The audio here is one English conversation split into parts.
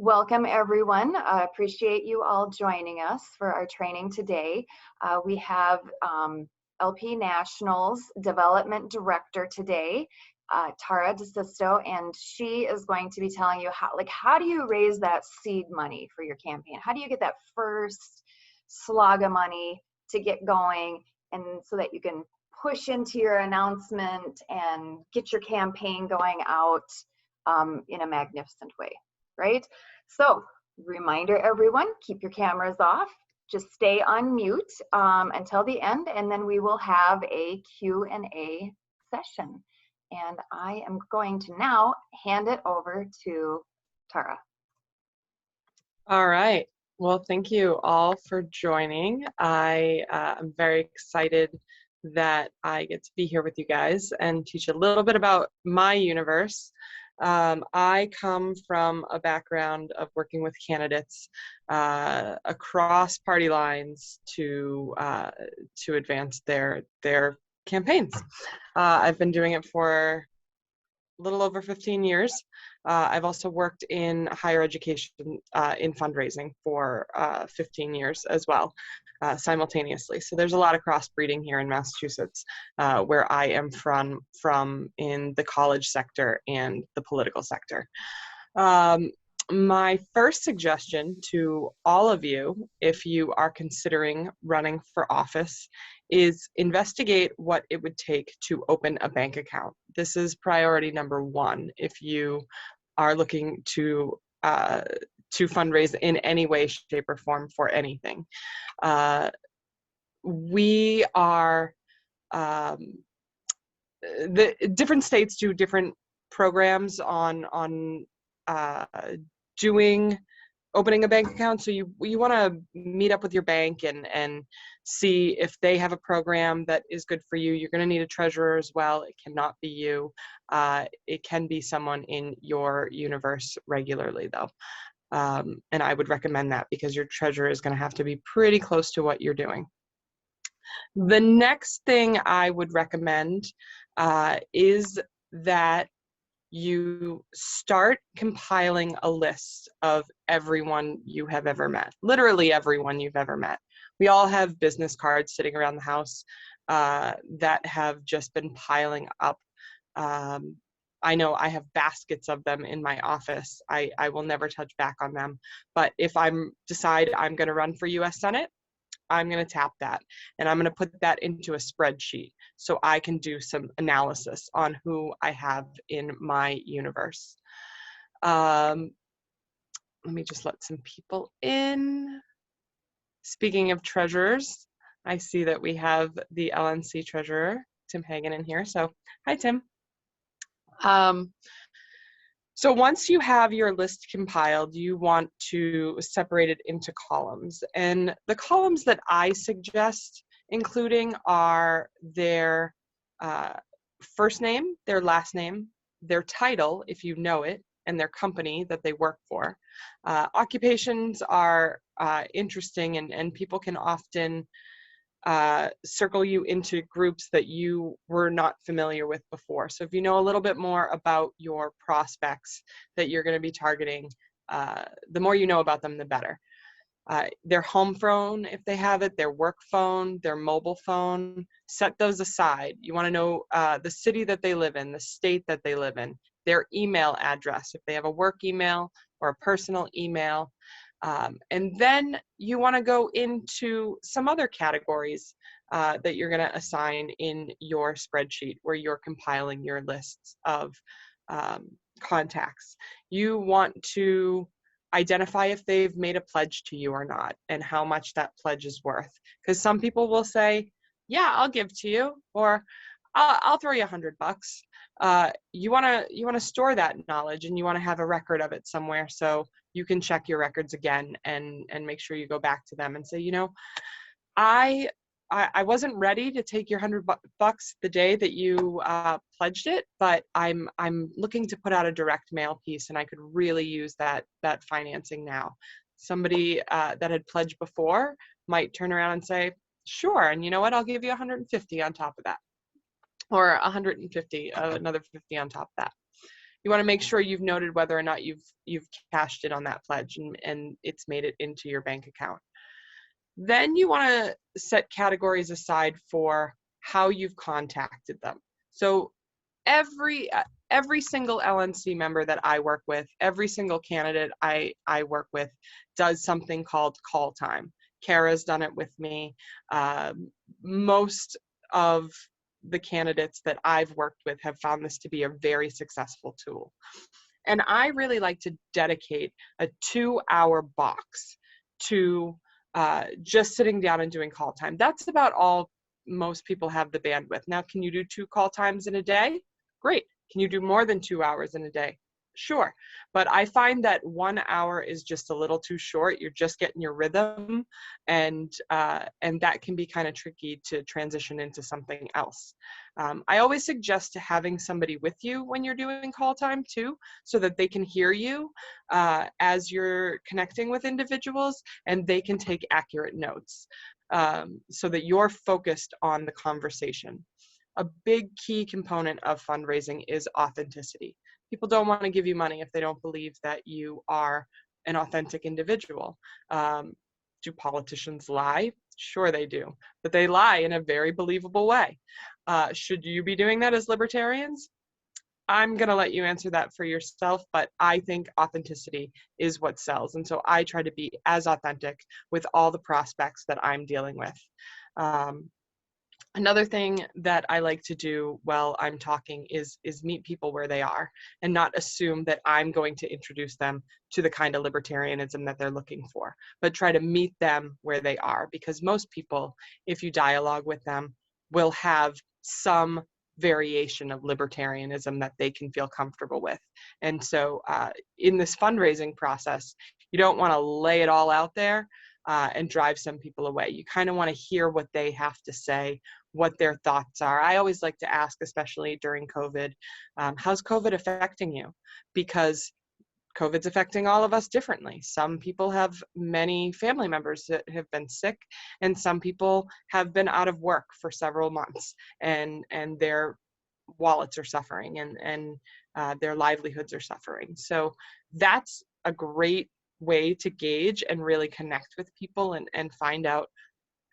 Welcome, everyone. Appreciate you all joining us for our training today. We have LP Nationals Development Director today, Tara DeSisto, and she is going to be telling you how do you raise that seed money for your campaign? How do you get that first slog of money to get going, and so that you can push into your announcement and get your campaign going out in a magnificent way, right? So, reminder everyone, keep your cameras off. Just stay on mute until the end, and then we will have a Q&A session. And I am going to now hand it over to Tara. All right. Well, thank you all for joining. I am very excited that I get to be here with you guys and teach a little bit about my universe. I come from a background of working with candidates across party lines to advance their campaigns. I've been doing it for a little over 15 years. I've also worked in higher education in fundraising for 15 years as well, simultaneously. So there's a lot of crossbreeding here in Massachusetts, where I am from in the college sector and the political sector. My first suggestion to all of you, if you are considering running for office, is investigate what it would take to open a bank account. This is priority number one if you are looking to fundraise in any way, shape, or form for anything. We are the different states do different programs on opening a bank account. So you want to meet up with your bank and see if they have a program that is good for you. You're going to need a treasurer as well. It cannot be you. It can be someone in your universe regularly, though. And I would recommend that because your treasurer is going to have to be pretty close to what you're doing. The next thing I would recommend is that you start compiling a list of everyone you have ever met, literally everyone you've ever met. We all have business cards sitting around the house that have just been piling up. I know I have baskets of them in my office. I will never touch back on them. But if I decide I'm going to run for US Senate, I'm going to tap that and I'm going to put that into a spreadsheet so I can do some analysis on who I have in my universe. Let me just let some people in. Speaking of treasurers, I see that we have the LNC treasurer, Tim Hagan, in here. So hi, Tim. So once you have your list compiled, you want to separate it into columns. And the columns that I suggest including are their first name, their last name, their title, if you know it, and their company that they work for. Occupations are interesting, and people can often circle you into groups that you were not familiar with before. So if you know a little bit more about your prospects that you're going to be targeting, the more you know about them, the better. Their home phone, if they have it, their work phone, their mobile phone, set those aside. You want to know the city that they live in, the state that they live in, their email address, if they have a work email or a personal email. And then you want to go into some other categories that you're going to assign in your spreadsheet where you're compiling your lists of contacts. You want to identify if they've made a pledge to you or not and how much that pledge is worth. Because some people will say, yeah, I'll give to you, or I'll throw you $100. You want to store that knowledge, and you want to have a record of it somewhere so you can check your records again and make sure you go back to them and say, you know, I wasn't ready to take your $100 the day that you pledged it, but I'm looking to put out a direct mail piece, and I could really use that financing now. Somebody that had pledged before might turn around and say, sure, and you know what, I'll give you 150 on top of that, or 150, another 50 on top of that. You want to make sure you've noted whether or not you've cashed in on that pledge and it's made it into your bank account. Then you want to set categories aside for how you've contacted them. So every single LNC member that I work with, every single candidate I work with does something called call time. Kara's done it with me. Most of the candidates that I've worked with have found this to be a very successful tool. And I really like to dedicate a 2-hour box to just sitting down and doing call time. That's about all most people have the bandwidth. Now, can you do 2 call times in a day? Great. Can you do more than 2 hours in a day? Sure. But I find that 1 hour is just a little too short. You're just getting your rhythm, and that can be kind of tricky to transition into something else. I always suggest having somebody with you when you're doing call time too, so that they can hear you as you're connecting with individuals, and they can take accurate notes, so that you're focused on the conversation. A big key component of fundraising is authenticity. People don't want to give you money if they don't believe that you are an authentic individual. Do politicians lie? Sure they do, but they lie in a very believable way. Should you be doing that as libertarians? I'm going to let you answer that for yourself, but I think authenticity is what sells. And so I try to be as authentic with all the prospects that I'm dealing with. Another thing that I like to do while I'm talking is meet people where they are and not assume that I'm going to introduce them to the kind of libertarianism that they're looking for, but try to meet them where they are, because most people, if you dialogue with them, will have some variation of libertarianism that they can feel comfortable with. And so in this fundraising process, you don't want to lay it all out there and drive some people away. You kind of want to hear what they have to say, what their thoughts are. I always like to ask, especially during COVID, how's COVID affecting you? Because COVID's affecting all of us differently. Some people have many family members that have been sick, and some people have been out of work for several months, and their wallets are suffering, and their livelihoods are suffering. So that's a great way to gauge and really connect with people and find out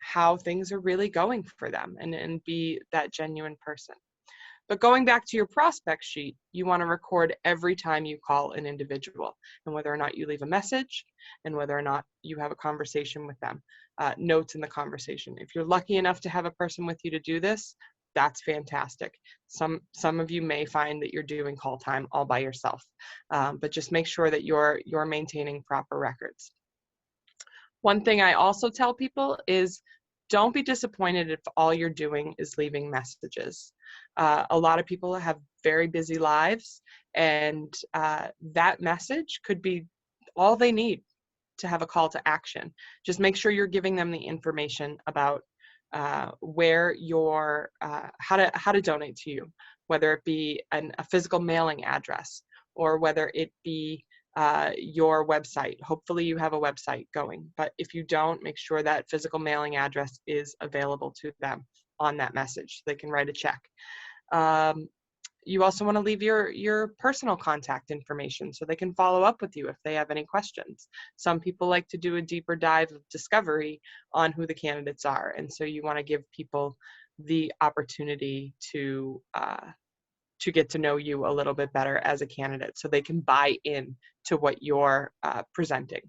how things are really going for them, and be that genuine person. But going back to your prospect sheet, you want to record every time you call an individual, and whether or not you leave a message, and whether or not you have a conversation with them, notes in the conversation. If you're lucky enough to have a person with you to do this, that's fantastic. Some of you may find that you're doing call time all by yourself, but just make sure that you're maintaining proper records. One thing I also tell people is, don't be disappointed if all you're doing is leaving messages. A lot of people have very busy lives, and that message could be all they need to have a call to action. Just make sure you're giving them the information about where your how to donate to you, whether it be a physical mailing address, or whether it be your website. Hopefully you have a website going, but if you don't, make sure that physical mailing address is available to them on that message so they can write a check. You also want to leave your personal contact information so they can follow up with you if they have any questions. Some people like to do a deeper dive of discovery on who the candidates are, and so you want to give people the opportunity to get to know you a little bit better as a candidate, so they can buy in to what you're presenting.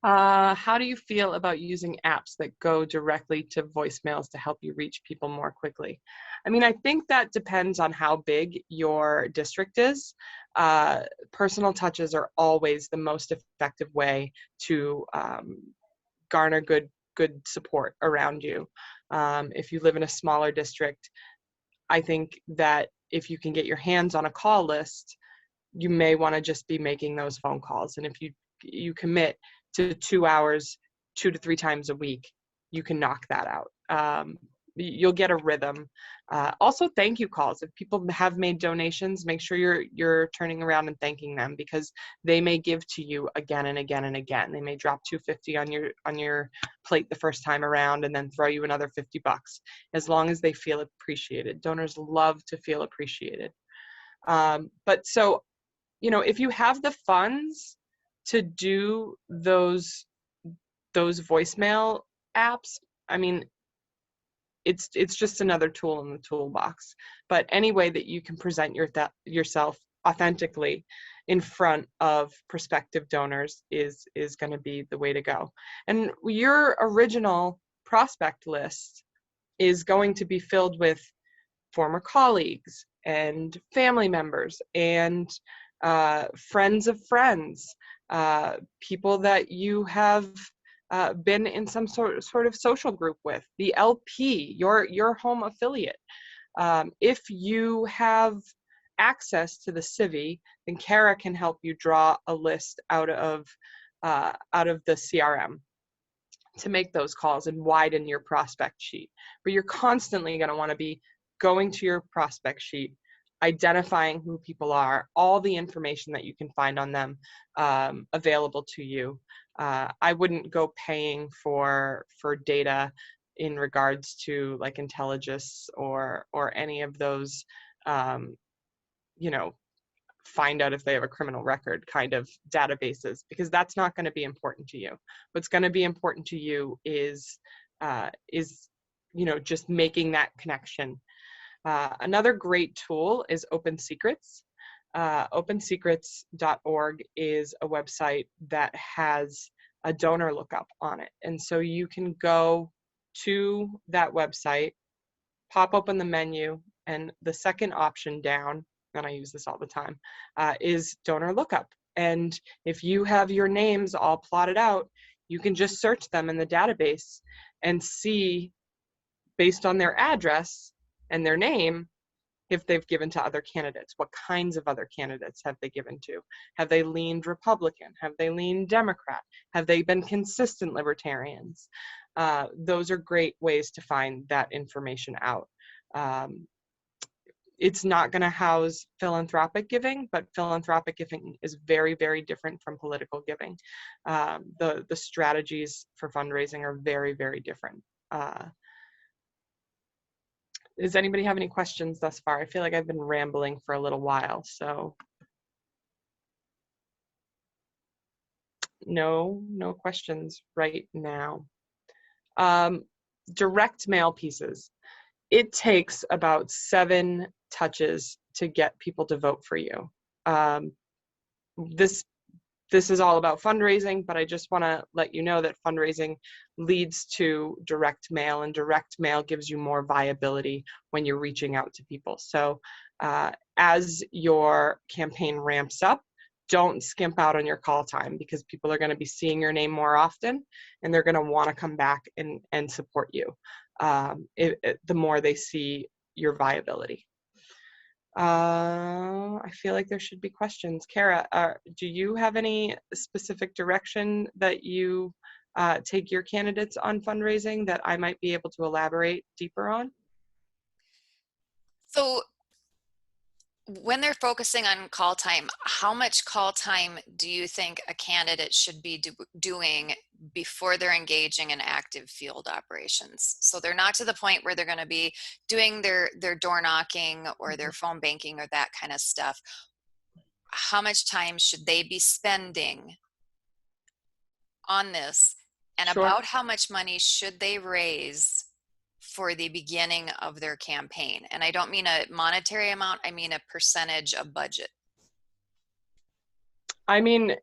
How do you feel about using apps that go directly to voicemails to help you reach people more quickly? I mean, I think that depends on how big your district is. Personal touches are always the most effective way to garner good support around you. If you live in a smaller district, I think that if you can get your hands on a call list, you may want to just be making those phone calls. And if you commit to 2 hours, 2 to 3 times a week, you can knock that out. You'll get a rhythm. Also, thank you calls. If people have made donations, make sure you're turning around and thanking them, because they may give to you again and again and again. They may drop $250 on your plate the first time around and then throw you another $50, as long as they feel appreciated. Donors love to feel appreciated. But so, if you have the funds to do those voicemail apps, I mean, it's just another tool in the toolbox. But any way that you can present yourself authentically in front of prospective donors is going to be the way to go. And your original prospect list is going to be filled with former colleagues and family members and friends of friends, people that you have been in some sort of social group with, the LP, your home affiliate. If you have access to the Civi, then Kara can help you draw a list out of the CRM to make those calls and widen your prospect sheet. But you're constantly going to want to be going to your prospect sheet, identifying who people are, all the information that you can find on them available to you. I wouldn't go paying for data in regards to like Intelligence or any of those, you know, find out if they have a criminal record kind of databases, because that's not going to be important to you. What's going to be important to you is just making that connection. Another great tool is Open Secrets. OpenSecrets.org is a website that has a donor lookup on it, and so you can go to that website, pop open the menu, and the second option down, and I use this all the time, is donor lookup. And if you have your names all plotted out, you can just search them in the database and see, based on their address and their name, if they've given to other candidates. What kinds of other candidates have they given to? Have they leaned Republican? Have they leaned Democrat? Have they been consistent libertarians? Those are great ways to find that information out. It's not going to house philanthropic giving, but philanthropic giving is very, very different from political giving. The strategies for fundraising are very, very different. Does anybody have any questions thus far? I feel like I've been rambling for a little while, so. No questions right now. Direct mail pieces. It takes about 7 touches to get people to vote for you. This is all about fundraising, but I just want to let you know that fundraising leads to direct mail, and direct mail gives you more viability when you're reaching out to people. So as your campaign ramps up, don't skimp out on your call time, because people are going to be seeing your name more often, and they're going to want to come back and support you the more they see your viability. I feel like there should be questions. Kara, do you have any specific direction that you take your candidates on fundraising that I might be able to elaborate deeper on? So when they're focusing on call time, how much call time do you think a candidate should be doing before they're engaging in active field operations? So they're not to the point where they're going to be doing their door knocking or their phone banking or that kind of stuff. How much time should they be spending on this? And Sure. About how much money should they raise for the beginning of their campaign? And I don't mean a monetary amount, I mean a percentage of budget. I mean,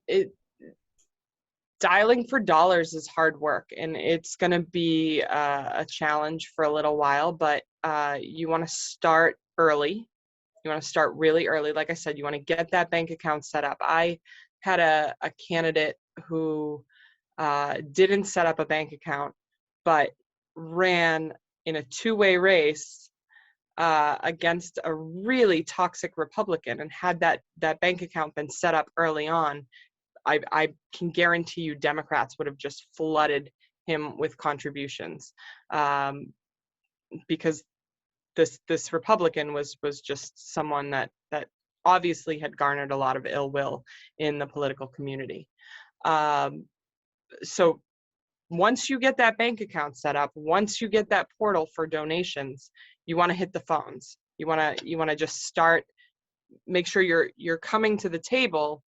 dialing for dollars is hard work, and it's going to be a challenge for a little while, but you want to start early. You want to start really early. Like I said, you want to get that bank account set up. I had a candidate who didn't set up a bank account, but ran in a 2-way race against a really toxic Republican, and had that bank account been set up early on, I can guarantee you Democrats would have just flooded him with contributions, because this Republican was just someone that obviously had garnered a lot of ill will in the political community. So once you get that bank account set up, once you get that portal for donations, you want to hit the phones. You want to just start make sure you're coming to the table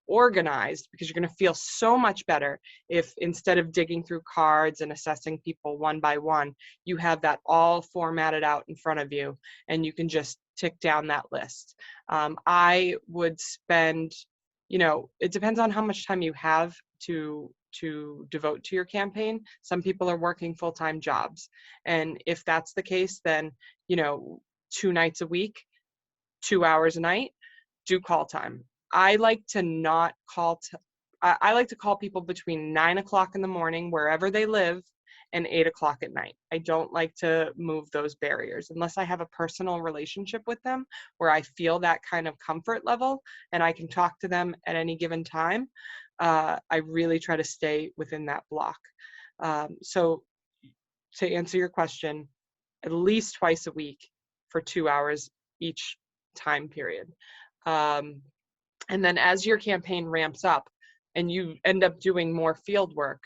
organized, because you're going to feel so much better if, instead of digging through cards and assessing people one by one, you have that all formatted out in front of you and you can just tick down that list. I would spend, it depends on how much time you have to devote to your campaign. Some people are working full-time jobs, and if that's the case, then 2 nights a week, 2 hours a night, do call time. I like to not call. I like to call people between 9 o'clock in the morning, wherever they live, and 8 o'clock at night. I don't like to move those barriers unless I have a personal relationship with them where I feel that kind of comfort level and I can talk to them at any given time. I really try to stay within that block. So to answer your question, at least twice a week for 2 hours each time period. And then as your campaign ramps up and you end up doing more field work,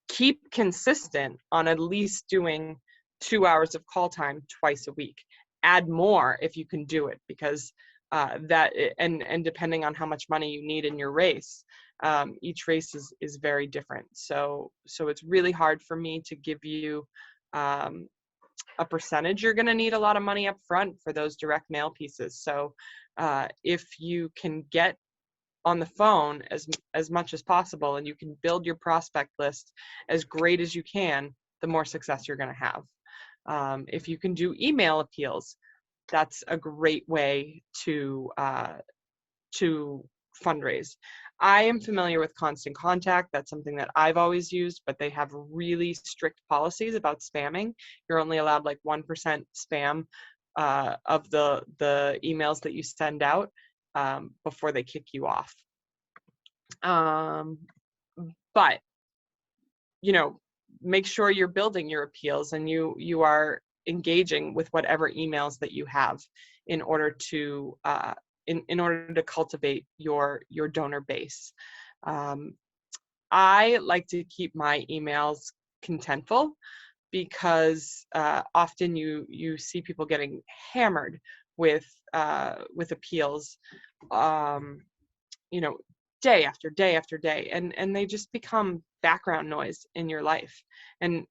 keep consistent on at least doing 2 hours of call time twice a week. Add more if you can do it, because and depending on how much money you need in your race, each race is very different. So it's really hard for me to give you a percentage. You're going to need a lot of money up front for those direct mail pieces. So if you can get on the phone as much as possible and you can build your prospect list as great as you can, the more success you're going to have. If you can do email appeals, that's a great way to fundraise. I am familiar with Constant Contact. That's something that I've always used, but they have really strict policies about spamming. You're only allowed like 1% spam of the emails that you send out before they kick you off. But make sure you're building your appeals and you are engaging with whatever emails that you have in order to in order to cultivate your donor base. I like to keep my emails contentful because often you see people getting hammered with appeals, day after day after day, and they just become background noise in your life, and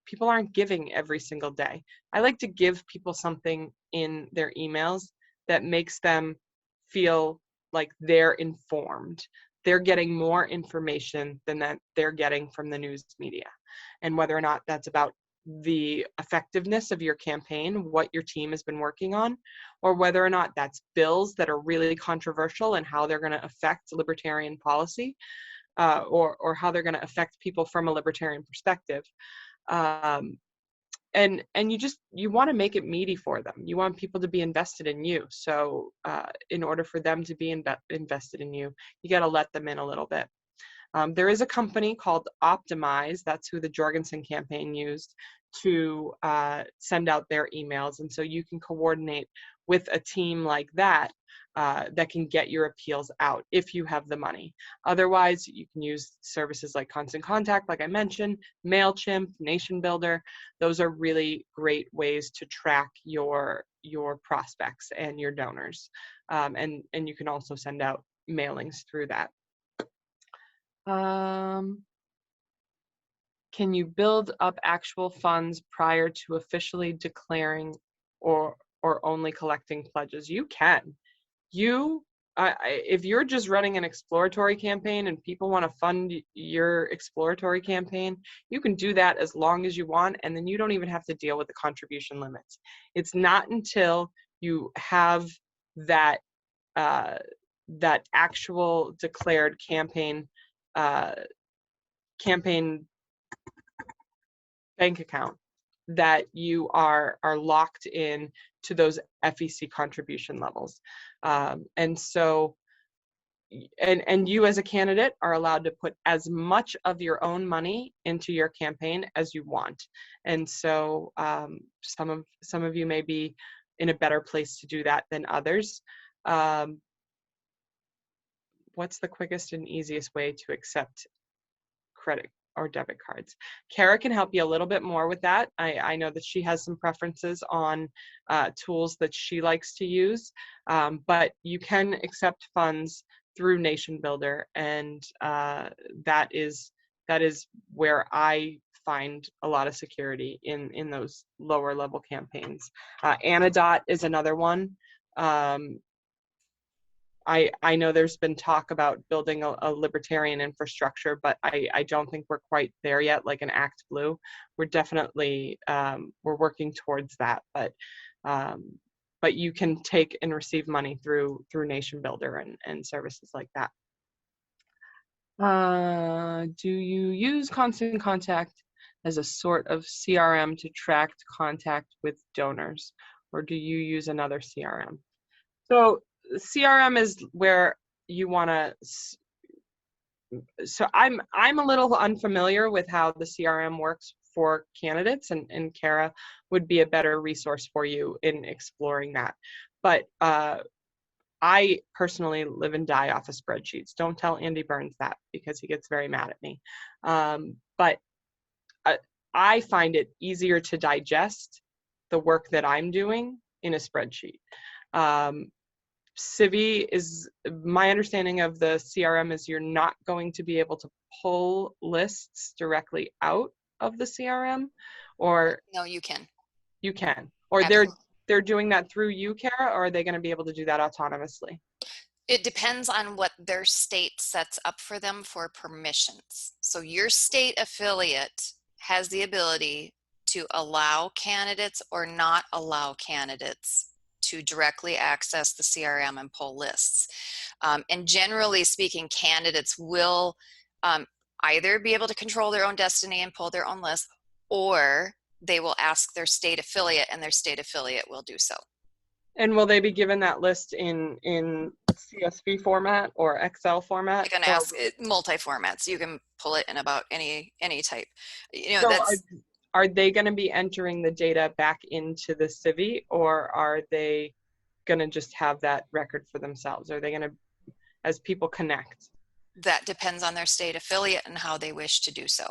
people aren't giving every single day. I like to give people something in their emails that makes them feel like they're informed. They're getting more information than that they're getting from the news media. And whether or not that's about the effectiveness of your campaign, what your team has been working on, or whether or not that's bills that are really controversial and how they're going to affect libertarian policy, or how they're going to affect people from a libertarian perspective. And you want to make it meaty for them. You want people to be invested in you. So in order for them to be invested in you, you got to let them in a little bit. There is a company called Optimize. That's who the Jorgensen campaign used to send out their emails. And so you can coordinate with a team like that that can get your appeals out if you have the money. Otherwise, you can use services like Constant Contact, like I mentioned, MailChimp, Nation Builder. Those are really great ways to track your prospects and your donors. And you can also send out mailings through that. Can you build up actual funds prior to officially declaring or only collecting pledges? You can. If you're just running an exploratory campaign and people want to fund your exploratory campaign, you can do that as long as you want, and then you don't even have to deal with the contribution limits. It's not until you have that actual declared campaign bank account that you are locked in to those FEC contribution levels. And so, and you as a candidate are allowed to put as much of your own money into your campaign as you want. And so some of you may be in a better place to do that than others. What's the quickest and easiest way to accept credit or debit cards. Kara can help you a little bit more with that. I know that she has some preferences on tools that she likes to use, but you can accept funds through Nation Builder, and that is where I find a lot of security in those lower level campaigns. Anadot is another one. I know there's been talk about building a libertarian infrastructure, but I don't think we're quite there yet, like an Act Blue. We're definitely, we're working towards that, but you can take and receive money through Nation Builder and services like that. Do you use Constant Contact as a sort of CRM to track contact with donors, or do you use another CRM? So CRM is where you want to, so I'm a little unfamiliar with how the CRM works for candidates, and Kara would be a better resource for you in exploring that. But I personally live and die off of spreadsheets. Don't tell Andy Burns that, because he gets very mad at me. But I find it easier to digest the work that I'm doing in a spreadsheet. Civi is, my understanding of the CRM is you're not going to be able to pull lists directly out of the CRM, or No, you can. you can, or Absolutely. they're doing that through you, Kara, or are they going to be able to do that autonomously? It depends on what their state sets up for them for permissions. So your state affiliate has the ability to allow candidates or not allow candidates to directly access the CRM and pull lists. And generally speaking, candidates will either be able to control their own destiny and pull their own list, or they will ask their state affiliate, and their state affiliate will do so. And will they be given that list in CSV format or Excel format? You can ask it multi-formats. You can pull it in about any type. You know, So that's are they going to be entering the data back into the Civi, or are they going to just have that record for themselves? Are they going to, as people connect? that depends on their state affiliate and how they wish to do so.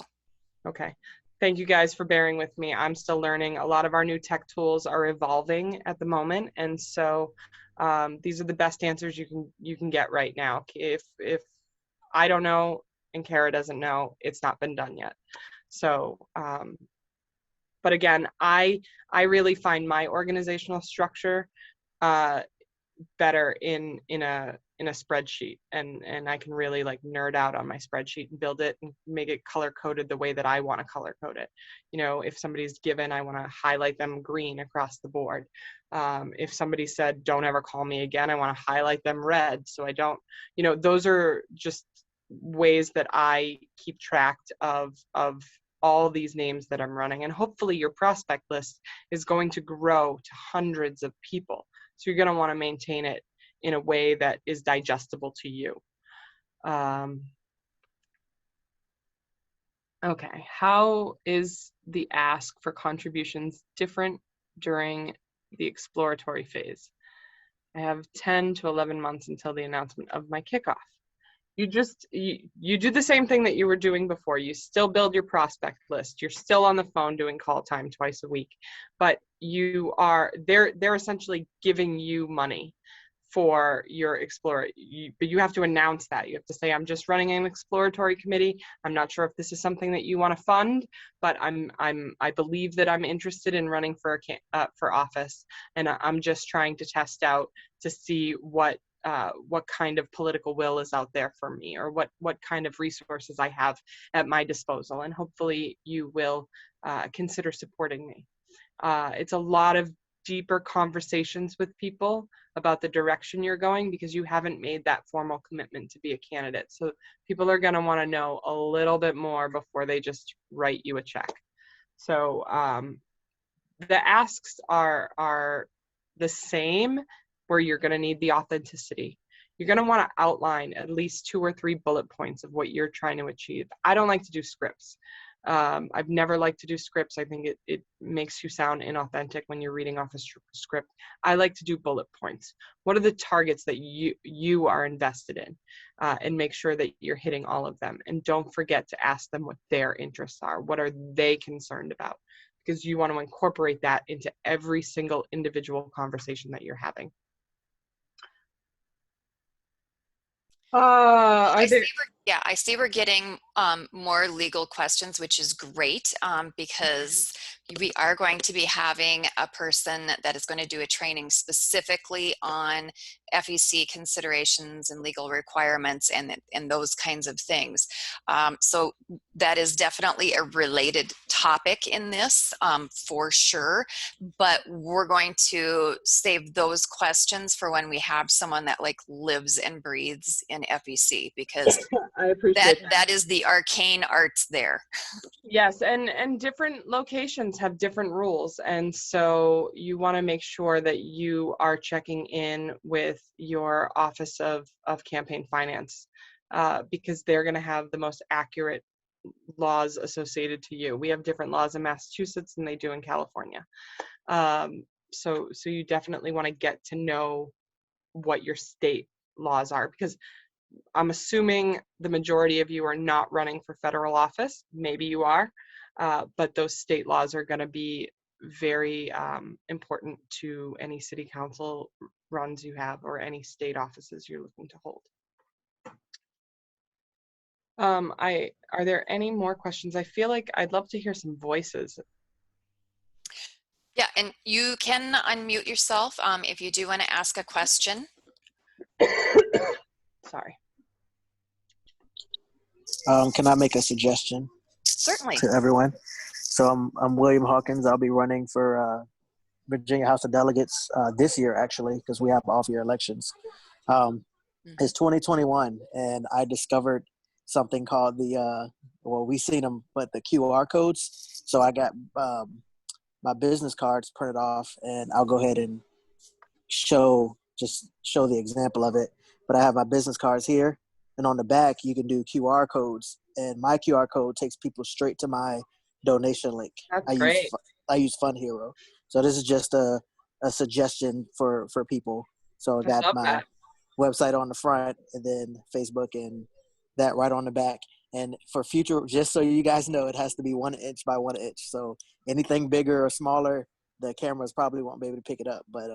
Okay. Thank you guys for bearing with me. I'm still learning. A lot of our new tech tools are evolving at the moment, and so these are the best answers you can get right now. If I don't know and Kara doesn't know, it's not been done yet. So, but again, I really find my organizational structure better in a spreadsheet, and I can really like nerd out on my spreadsheet and build it and make it color coded the way that I want to color code it. You know, if somebody's given, I want to highlight them green across the board. If somebody said, don't ever call me again, I want to highlight them red. So I don't, you know, those are just ways that I keep track of all these names that I'm running. And hopefully your prospect list is going to grow to hundreds of people. So you're going to want to maintain it in a way that is digestible to you. Okay, how is the ask for contributions different during the exploratory phase? I have 10 to 11 months until the announcement of my kickoff. You do the same thing that you were doing before. You still build your prospect list. You're still on the phone doing call time twice a week, but they're essentially giving you money for your explorer. But you have to announce that. You have to say, I'm just running an exploratory committee. I'm not sure if this is something that you want to fund, but I believe that I'm interested in running for office, and I'm just trying to test out to see what kind of political will is out there for me, or what kind of resources I have at my disposal, and hopefully you will consider supporting me. It's a lot of deeper conversations with people about the direction you're going, because you haven't made that formal commitment to be a candidate. So people are going to want to know a little bit more before they just write you a check. So the asks are the same, where you're going to need the authenticity. You're going to want to outline at least 2 or 3 bullet points of what you're trying to achieve. I don't like to do scripts. I've never liked to do scripts. I think it makes you sound inauthentic when you're reading off a script. I like to do bullet points. What are the targets that you are invested in? And make sure that you're hitting all of them. And don't forget to ask them what their interests are. What are they concerned about? Because you want to incorporate that into every single individual conversation that you're having. I see we're getting more legal questions, which is great, because we are going to be having a person that is going to do a training specifically on FEC considerations and legal requirements and those kinds of things. So that is definitely a related topic in this, for sure, but we're going to save those questions for when we have someone that like lives and breathes in FEC, because I appreciate that is the arcane arts there. Yes, and different locations have different rules, and so you want to make sure that you are checking in with your Office of Campaign Finance, because they're going to have the most accurate laws associated to you. We have different laws in Massachusetts than they do in California, so you definitely want to get to know what your state laws are, because I'm assuming the majority of you are not running for federal office. Maybe you are, but those state laws are going to be very important to any city council runs you have or any state offices you're looking to hold. Are there any more questions? I feel like I'd love to hear some voices. Yeah, and you can unmute yourself if you do want to ask a question. Sorry. Can I make a suggestion? Certainly. To everyone? So I'm William Hawkins. I'll be running for Virginia House of Delegates this year, actually, because we have off-year elections. It's 2021, and I discovered something called we've seen them, but the QR codes. So I got my business cards printed off, and I'll go ahead and show the example of it. But I have my business cards here, and on the back you can do QR codes, and my QR code takes people straight to my donation link. That's great. I use Fund Hero. So this is just a suggestion for people. So I got my website on the front, and then Facebook and that right on the back. And for future, just so you guys know, it has to be 1 inch by 1 inch. So anything bigger or smaller, the cameras probably won't be able to pick it up. But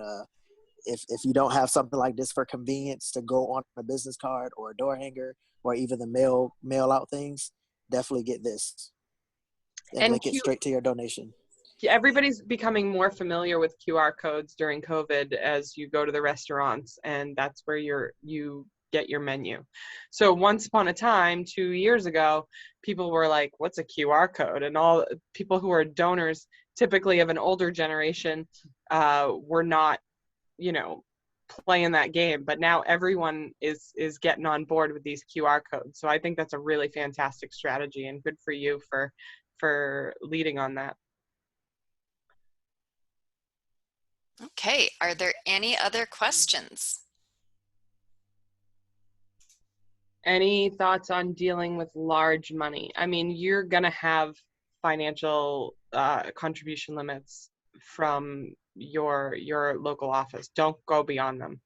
if you don't have something like this for convenience to go on a business card or a door hanger or even the mail out things, definitely get this and link it straight to your donation. Everybody's becoming more familiar with QR codes during COVID as you go to the restaurants, and that's where you get your menu. So once upon a time, 2 years ago, people were like, what's a QR code? And all people who are donors, typically of an older generation, were not, playing that game. But now everyone is getting on board with these QR codes. So I think that's a really fantastic strategy, and good for you for leading on that. Okay, are there any other questions? Any thoughts on dealing with large money? I mean, you're going to have financial contribution limits from your local office. Don't go beyond them.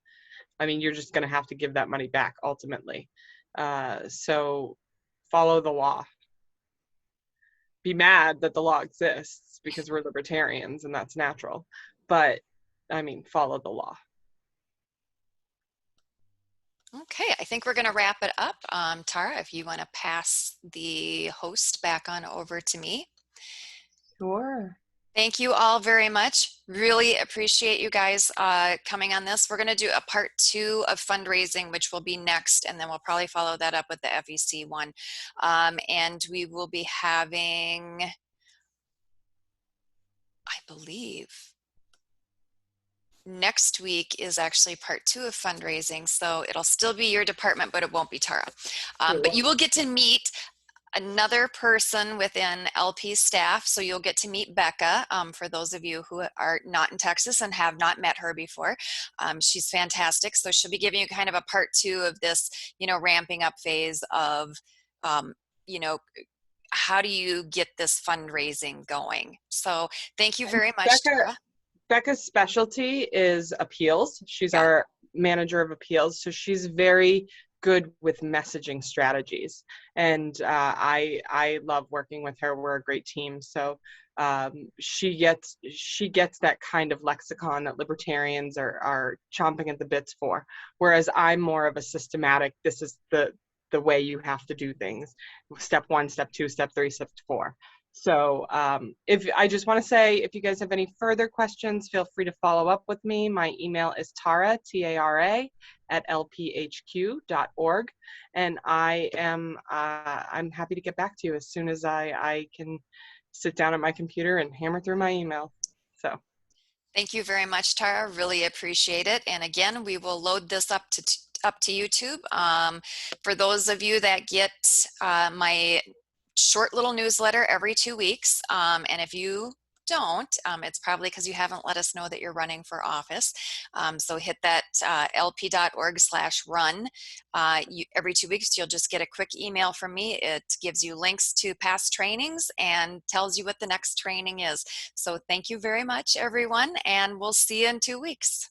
I mean, you're just going to have to give that money back ultimately. So follow the law. Be mad that the law exists because we're libertarians and that's natural. But I mean, follow the law. Okay, I think we're going to wrap it up. Tara, if you want to pass the host back on over to me. Sure. Thank you all very much. Really appreciate you guys coming on this. We're going to do a part 2 of fundraising, which will be next, and then we'll probably follow that up with the FEC one. And we will be having, I believe, next week is actually part 2 of fundraising. So it'll still be your department, but it won't be Tara. But you will get to meet another person within LP staff. So you'll get to meet Becca, for those of you who are not in Texas and have not met her before. She's fantastic. So she'll be giving you kind of a part 2 of this, ramping up phase of, how do you get this fundraising going? So thank you very much, Becca, Tara. Becca's specialty is appeals. She's Yeah. our manager of appeals, so she's very good with messaging strategies. And I love working with her. We're a great team. So she gets that kind of lexicon that libertarians are chomping at the bits for. Whereas I'm more of a systematic. This is the way you have to do things. Step 1, step 2, step 3, step 4. So if I just want to say, if you guys have any further questions, feel free to follow up with me. My email is Tara, T-A-R-A, @lphq.org. And I'm happy to get back to you as soon as I can sit down at my computer and hammer through my email. So. Thank you very much, Tara. Really appreciate it. And again, we will load this up to YouTube. For those of you that get my short little newsletter every 2 weeks, and if you don't, it's probably because you haven't let us know that you're running for office. So hit that lp.org/run. Every 2 weeks, you'll just get a quick email from me. It gives you links to past trainings and tells you what the next training is. So thank you very much, everyone, and we'll see you in 2 weeks.